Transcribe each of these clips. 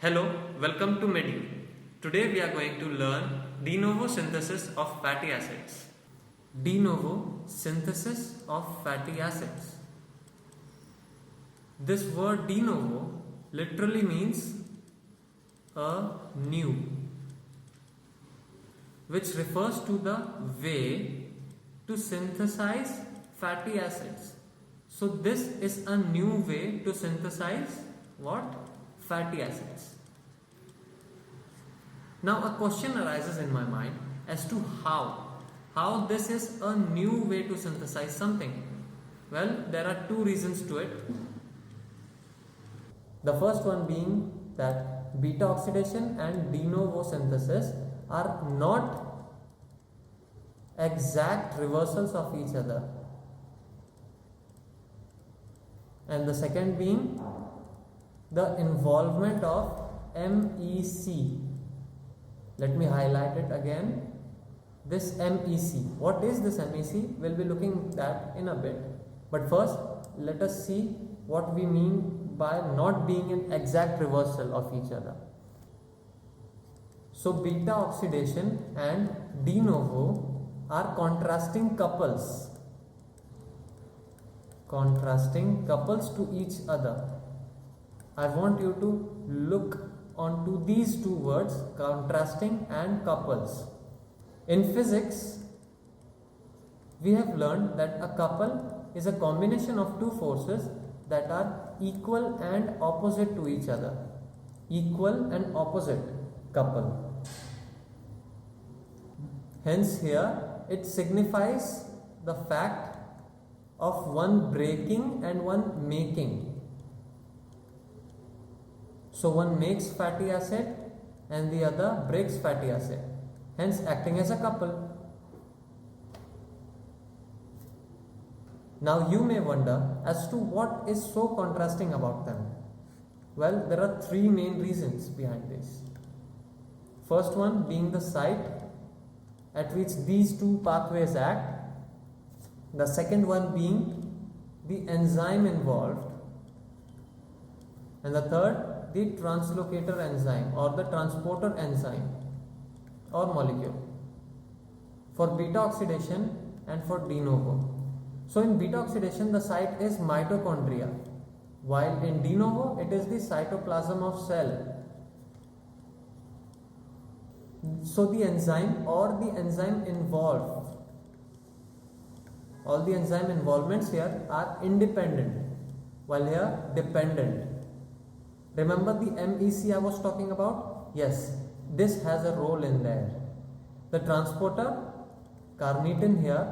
Hello, welcome to Medi. Today we are going to learn de novo synthesis of fatty acids. De novo synthesis of fatty acids. This word de novo literally means a new, which refers to the way to synthesize fatty acids. So this is a new way to synthesize what? Fatty acids. Now a question arises in my mind as to how this is a new way to synthesize something. Well, there are two reasons to it. The first one being that beta oxidation and de novo synthesis are not exact reversals of each other. And the second being the involvement of MEC. Let me highlight it again. This MEC. What is this MEC? We'll be looking at that in a bit. But first, let us see what we mean by not being an exact reversal of each other. So beta oxidation and de novo are contrasting couples. Contrasting couples to each other. I want you to look onto these two words, contrasting and couples. In physics, we have learned that a couple is a combination of two forces that are equal and opposite to each other. Equal and opposite couple. Hence here it signifies the fact of one breaking and one making. So one makes fatty acid and the other breaks fatty acid, hence acting as a couple. Now you may wonder as to what is so contrasting about them. Well, there are three main reasons behind this. First one being the site at which these two pathways act. The second one being the enzyme involved. And the third, the translocator enzyme or the transporter enzyme or molecule for beta oxidation and for de novo. So in beta oxidation the site is mitochondria, while in de novo it is the cytoplasm of cell. So the enzyme or the enzyme involved, all the enzyme involvements here are independent, while here dependent. Remember the MEC I was talking about? Yes, this has a role in there. The transporter, carnitine here,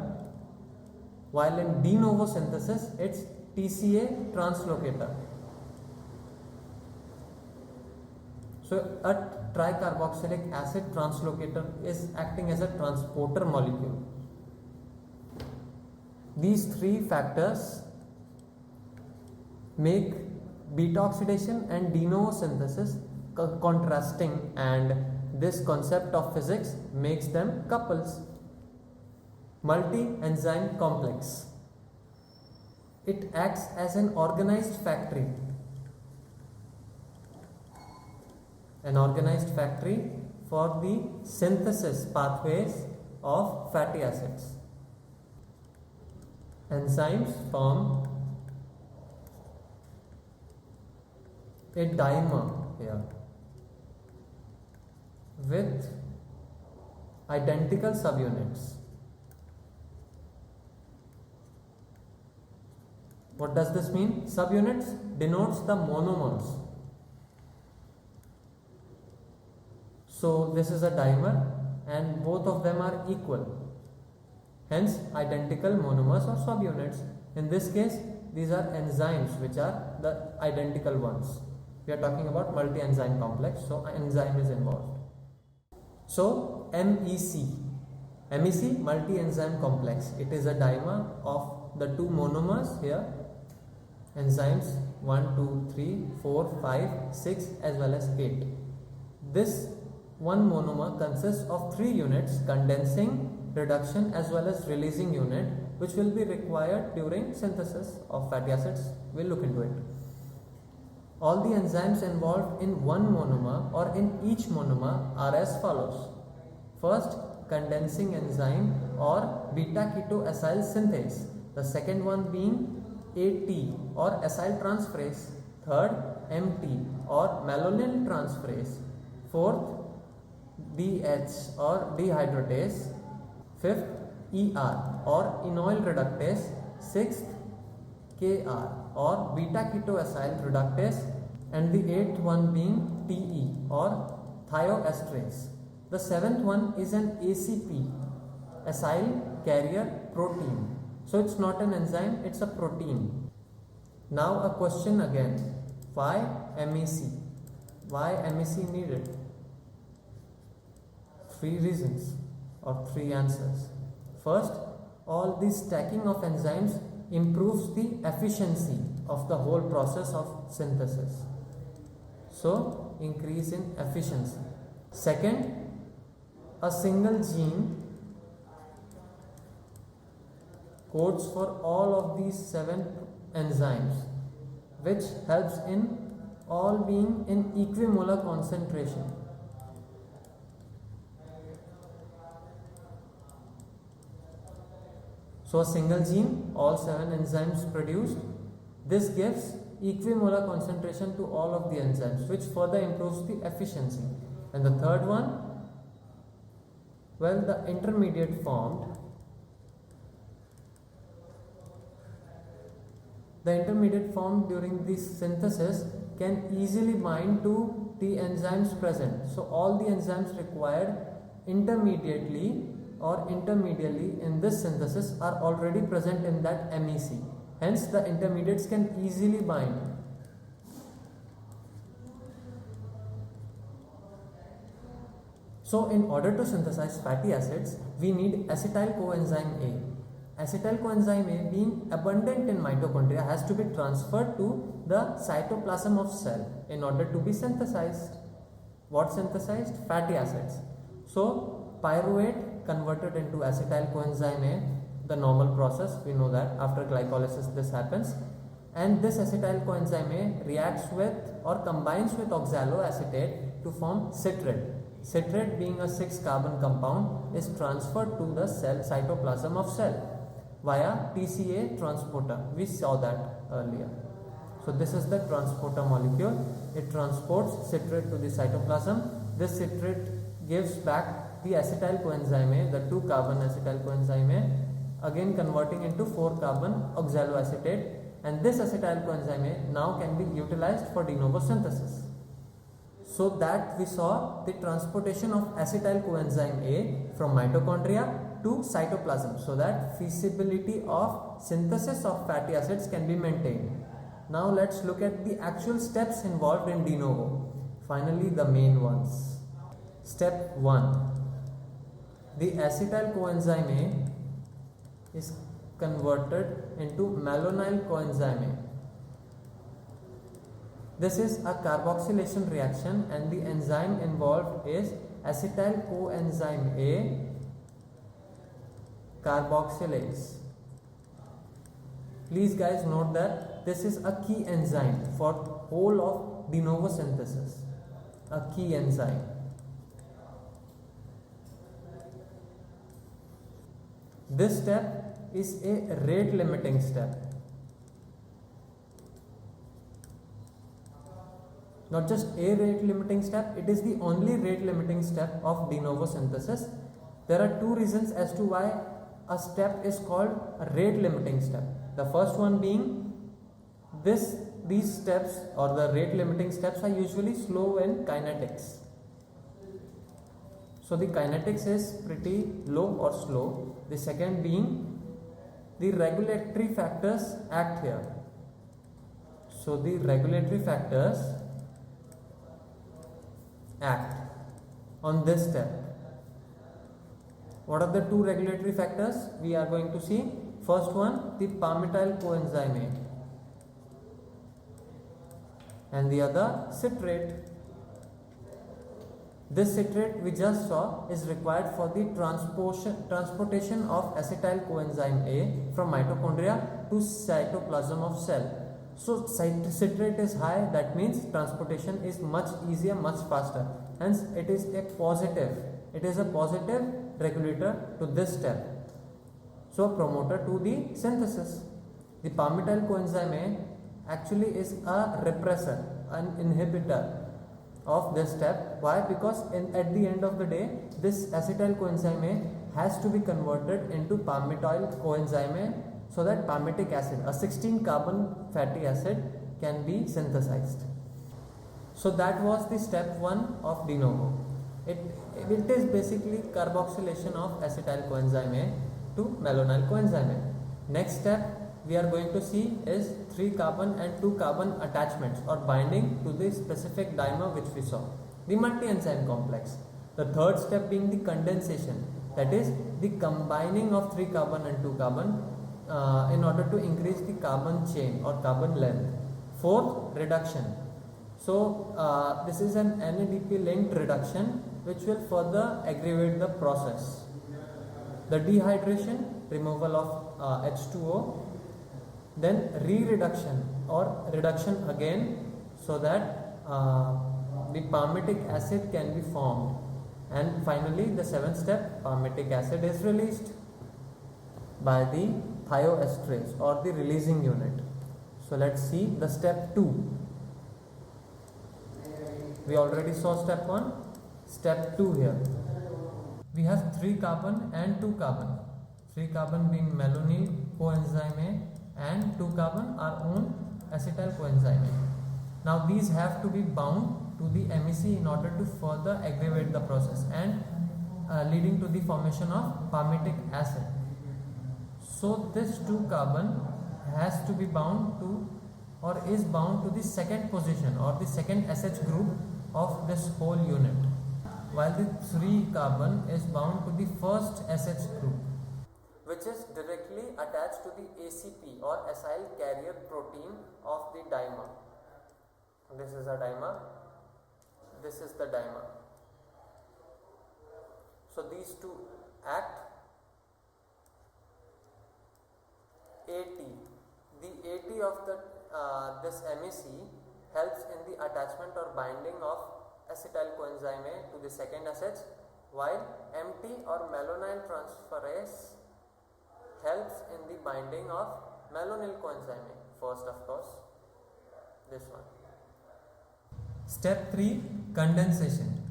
while in de novo synthesis it's TCA translocator. So a tricarboxylic acid translocator is acting as a transporter molecule. These three factors make beta oxidation and de novo synthesis contrasting, and this concept of physics makes them couples. Multi-enzyme complex. It acts as an organized factory. An organized factory for the synthesis pathways of fatty acids. Enzymes form a dimer here with identical subunits. What does this mean? Subunits denotes the monomers. So this is a dimer and both of them are equal. Hence identical monomers or subunits. In this case, these are enzymes which are the identical ones. We are talking about multi-enzyme complex, so enzyme is involved. So MEC, multi-enzyme complex. It is a dimer of the two monomers here, enzymes 1, 2, 3, 4, 5, 6 as well as 8. This one monomer consists of 3 units: condensing, reduction as well as releasing unit, which will be required during synthesis of fatty acids. We'll look into it. All the enzymes involved in one monomer or in each monomer are as follows. First, condensing enzyme or beta-ketoacyl synthase. The second one being AT or acyl transferase. Third, MT or malonyl transferase. Fourth, DH or dehydratase. Fifth, ER or enoyl reductase. Sixth, KR or beta-ketoacyl reductase, and the eighth one being TE or thioesterase. The seventh one is an ACP, acyl carrier protein. So it's not an enzyme, it's a protein. Now a question again, why MAC? Why MAC needed? Three reasons or three answers. First, all the stacking of enzymes improves the efficiency of the whole process of synthesis. So, increase in efficiency. Second, a single gene codes for all of these 7 enzymes, which helps in all being in equimolar concentration. So a single gene, all 7 enzymes produced, this gives equimolar concentration to all of the enzymes, which further improves the efficiency. And the third one, well, the intermediate formed, during this synthesis can easily bind to the enzymes present. So all the enzymes required intermediately or intermediately in this synthesis are already present in that MEC. Hence the intermediates can easily bind. So in order to synthesize fatty acids, we need acetyl coenzyme A. Acetyl coenzyme A, being abundant in mitochondria, has to be transferred to the cytoplasm of cell in order to be synthesized. What synthesized? Fatty acids. So pyruvate converted into acetyl coenzyme A, the normal process, we know that after glycolysis this happens, and this acetyl coenzyme A reacts with or combines with oxaloacetate to form citrate. Citrate, being a 6-carbon compound, is transferred to the cell cytoplasm of cell via TCA transporter. We saw that earlier. So this is the transporter molecule. It transports citrate to the cytoplasm. This citrate gives back the acetyl coenzyme A, the 2-carbon acetyl coenzyme A, again converting into 4-carbon oxaloacetate, and this acetyl coenzyme A now can be utilized for de novo synthesis. So that we saw the transportation of acetyl coenzyme A from mitochondria to cytoplasm, so that feasibility of synthesis of fatty acids can be maintained. Now let's look at the actual steps involved in de novo. Finally, the main ones. Step 1. The acetyl coenzyme A is converted into malonyl coenzyme A. This is a carboxylation reaction, and the enzyme involved is acetyl coenzyme A carboxylase. Please guys note that this is a key enzyme for whole of de novo synthesis. A key enzyme. This step is a rate limiting step. Not just a rate limiting step, it is the only rate limiting step of de novo synthesis. There are 2 reasons as to why a step is called a rate limiting step. The first one being these steps or the rate limiting steps are usually slow in kinetics. So the kinetics is pretty low or slow. The second being the regulatory factors act here. So the regulatory factors act on this step. What are the 2 regulatory factors we are going to see? First one, the palmitoyl coenzyme A, and the other citrate. This citrate we just saw is required for the transportation of acetyl coenzyme A from mitochondria to cytoplasm of cell. So citrate is high, that means transportation is much easier, much faster. Hence it is a positive. It is a positive regulator to this step. So promoter to the synthesis. The palmitoyl coenzyme A actually is a repressor, an inhibitor of this step. Why? Because at the end of the day, this acetyl coenzyme A has to be converted into palmitoyl coenzyme A so that palmitic acid, a 16 carbon fatty acid, can be synthesized. So that was the step 1 of de novo. It is basically carboxylation of acetyl coenzyme A to malonyl coenzyme A. Next step we are going to see is 3 carbon and 2 carbon attachments or binding to the specific dimer which we saw, the multi-enzyme complex. The third step being the condensation, that is the combining of 3 carbon and 2 carbon in order to increase the carbon chain or carbon length. Fourth, reduction. So this is an NADP linked reduction which will further aggravate the process. The dehydration, removal of H2O, then re-reduction or reduction again so that the palmitic acid can be formed, and finally the 7th step, palmitic acid is released by the thioesterase or the releasing unit. So let's see the step 2. We already saw step 1. Step 2 here, we have 3 carbon and 2 carbon, 3 carbon being malonyl coenzyme A and 2 carbon our own acetyl coenzyme A. Now these have to be bound to the MEC in order to further aggravate the process and leading to the formation of palmitic acid. So this 2 carbon has to be bound to or is bound to the second position or the second SH group of this whole unit, while the 3 carbon is bound to the first SH group, which is directly attached to the ACP or acyl carrier protein of the dimer. This is a dimer, this is the dimer. So these two act. AT, the AT of the this MEC helps in the attachment or binding of acetyl coenzyme A to the second SH, while MT or malonyl transferase helps in the binding of malonyl coenzyme A. First, of course, this one. Step 3, condensation.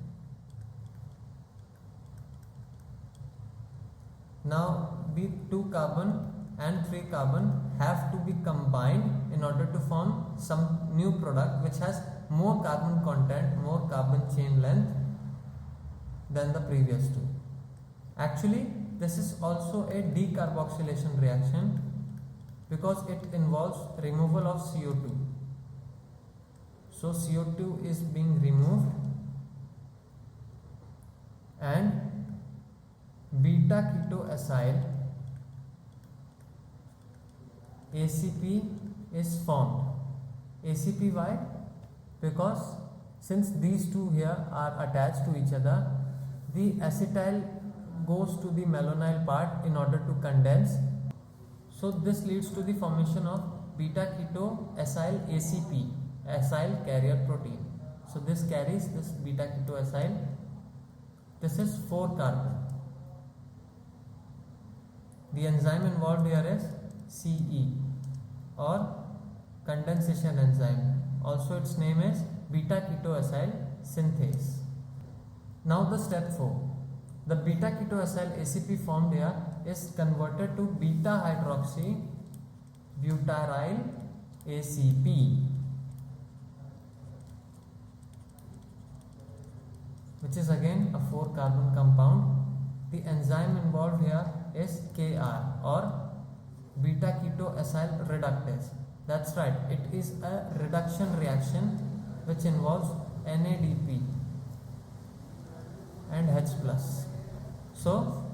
Now the 2 carbon and 3 carbon have to be combined in order to form some new product which has more carbon content, more carbon chain length than the previous 2. Actually, this is also a decarboxylation reaction because it involves removal of CO2. So CO2 is being removed and beta ketoacyl ACP is formed. ACP why? Because since these two here are attached to each other, the acetyl goes to the malonyl part in order to condense. So this leads to the formation of beta ketoacyl ACP, acyl carrier protein. So this carries this beta ketoacyl. This is 4 carbon. The enzyme involved here is CE or condensation enzyme. Also its name is beta ketoacyl synthase. Now the step 4. The beta ketoacyl ACP formed here is converted to beta hydroxy butyryl ACP, which is again a 4 carbon compound. The enzyme involved here is KR or beta ketoacyl reductase. That's right, it is a reduction reaction which involves NADP and H+. So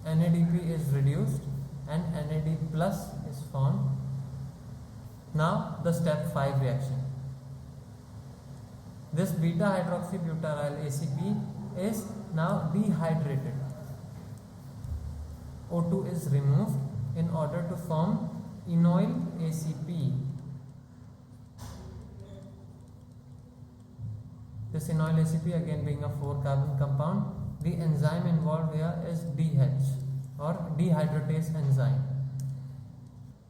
NADP is reduced and NAD+ is formed. Now the step 5 reaction. This beta hydroxybutyryl ACP is now dehydrated. O2 is removed in order to form enoyl ACP. This enoyl ACP, again being a 4-carbon compound, the enzyme involved here is DH or dehydratase enzyme.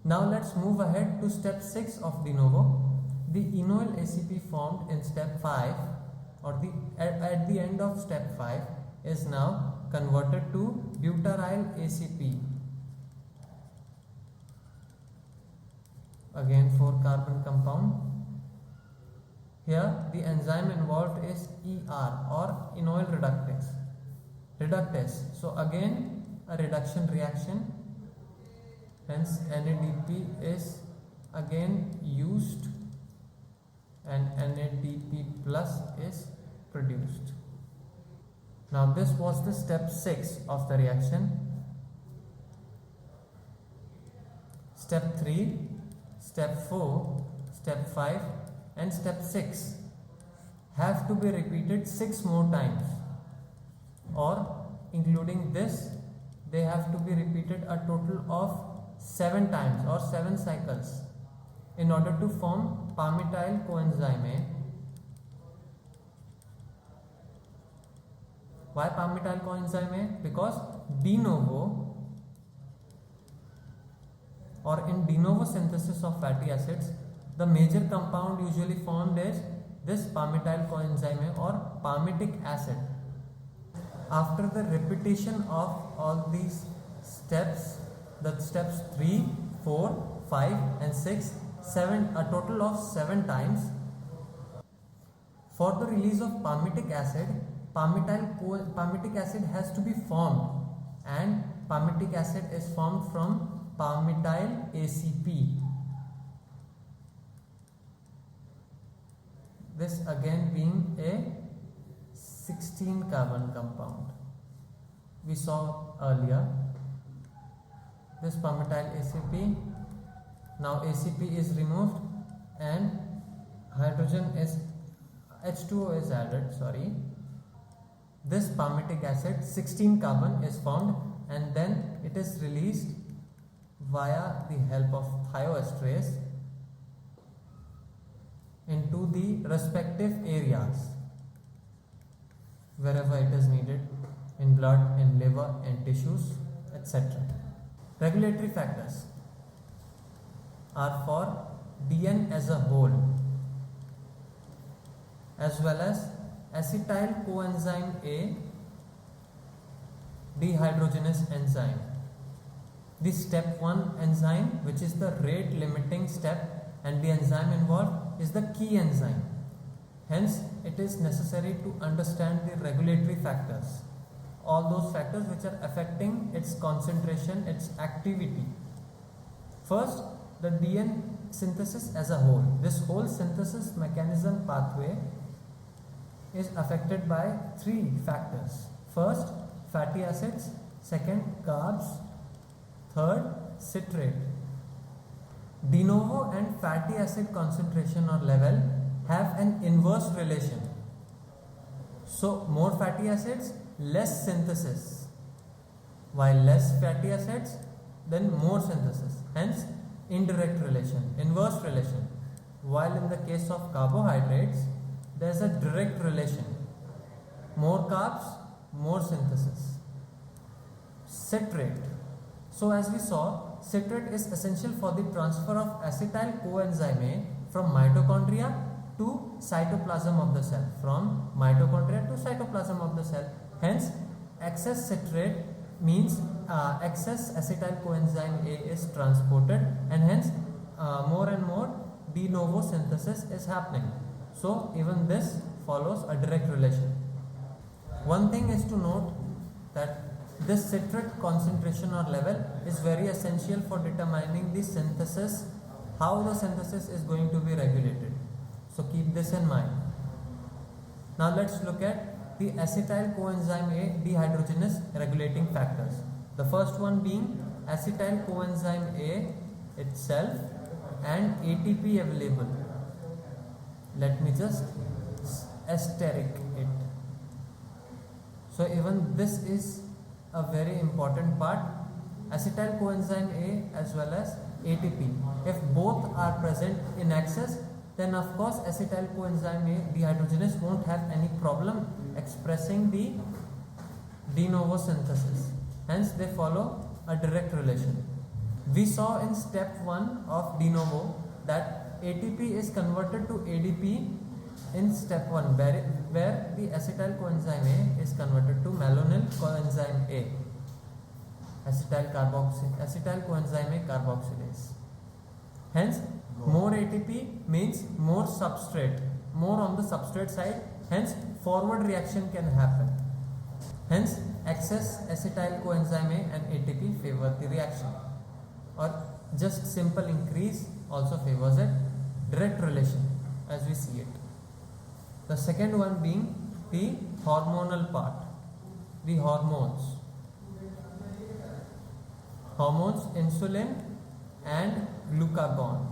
Now let's move ahead to step 6 of de novo. The enoyl ACP formed in step 5 or at the end of step 5 is now converted to butyryl ACP. Again 4-carbon compound. Here the enzyme involved is ER or enoyl reductase. So again a reduction reaction, hence NADP is again used and NADP plus is produced. Now this was the step 6 of the reaction. Step 3, step 4, step 5 and step 6 have to be repeated 6 more times, or including this they have to be repeated a total of 7 times or 7 cycles in order to form palmitoyl coenzyme A. Why palmitoyl coenzyme A? Because de novo or in de novo synthesis of fatty acids, the major compound usually formed is this palmitoyl coenzyme A or palmitic acid. After the repetition of all these steps, the steps 3, 4, 5 and 6, 7, a total of 7 times, for the release of palmitic acid, palmitic acid has to be formed, and palmitic acid is formed from palmitoyl ACP. This again being a 16-carbon compound. We saw earlier this palmitoyl ACP. Now ACP is removed and hydrogen is H2O is added, This palmitic acid 16 carbon is formed and then it is released via the help of thioesterase into the respective areas wherever it is needed, in blood, in liver, in tissues, etc. Regulatory factors are for DN as a whole as well as acetyl coenzyme A dehydrogenase enzyme. The step 1 enzyme, which is the rate limiting step, and the enzyme involved is the key enzyme. Hence, it is necessary to understand the regulatory factors, all those factors which are affecting its concentration, its activity. First, the DN synthesis as a whole. This whole synthesis mechanism pathway is affected by 3 factors. First, fatty acids. Second, carbs. Third, citrate. De novo and fatty acid concentration or level have an inverse relation. So, more fatty acids, less synthesis, while less fatty acids, then more synthesis. Hence, indirect relation, inverse relation. While in the case of carbohydrates, there is a direct relation. More carbs, more synthesis. Citrate. So as we saw, citrate is essential for the transfer of acetyl coenzyme A from mitochondria to cytoplasm of the cell. From mitochondria to cytoplasm of the cell. Hence, excess citrate means excess acetyl coenzyme A is transported, and hence more and more de novo synthesis is happening. So even this follows a direct relation. One thing is to note that this citrate concentration or level is very essential for determining the synthesis, how the synthesis is going to be regulated. So keep this in mind. Now let's look at the acetyl coenzyme A dehydrogenase regulating factors. The first one being acetyl coenzyme A itself and ATP available. Let me just esteric it. So even this is a very important part. Acetyl coenzyme A as well as ATP. If both are present in excess, then of course acetyl coenzyme A dehydrogenase won't have any problem expressing the de novo synthesis. Hence they follow a direct relation. We saw in step 1 of de novo that ATP is converted to ADP in step 1 where the acetyl coenzyme A is converted to malonyl coenzyme A. Acetyl coenzyme A carboxylase. Hence more ATP means more substrate, more on the substrate side, hence forward reaction can happen. Hence excess acetyl coenzyme A and ATP favor the reaction, or just simple increase also favors it. Direct relation as we see it. The second one being the hormonal part, the hormones, insulin and glucagon.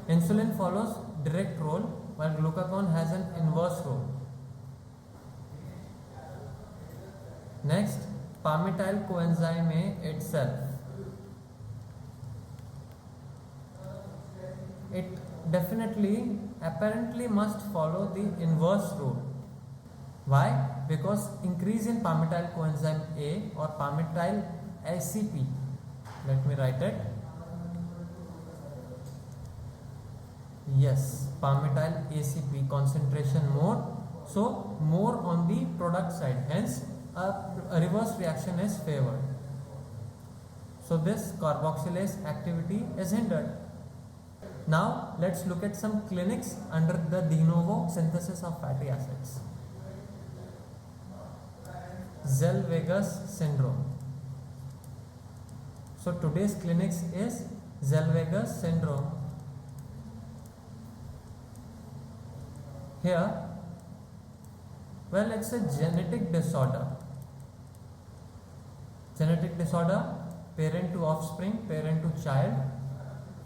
Insulin follows direct role while glucagon has an inverse role. Next, palmitoyl coenzyme A itself. It apparently must follow the inverse rule. Why? Because increase in palmitoyl coenzyme A or palmitoyl ACP, let me write it. Yes, palmitoyl ACP concentration more, so more on the product side, hence a reverse reaction is favored. So this carboxylase activity is hindered. Now let's look at some clinics under the de novo synthesis of fatty acids. Zellweger's syndrome. So today's clinics is Zellweger's syndrome. Here, well, it's a genetic disorder. Genetic disorder, parent to offspring, parent to child.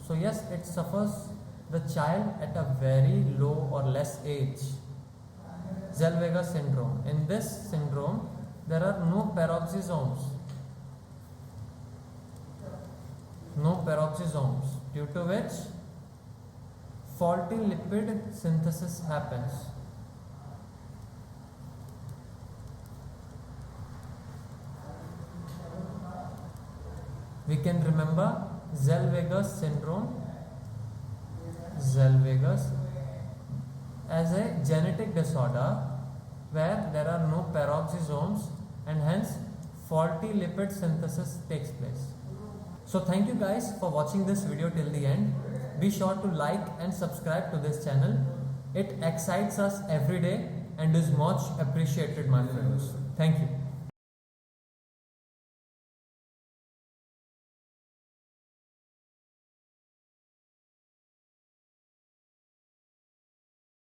So yes, it suffers the child at a very low or less age. Zellweger syndrome. In this syndrome, there are no peroxisomes. Due to which faulty lipid synthesis happens. We can remember Zellweger's syndrome, as a genetic disorder where there are no peroxisomes and hence faulty lipid synthesis takes place. So thank you guys for watching this video till the end. Be sure to like and subscribe to this channel. It excites us every day and is much appreciated, my friends. Thank you.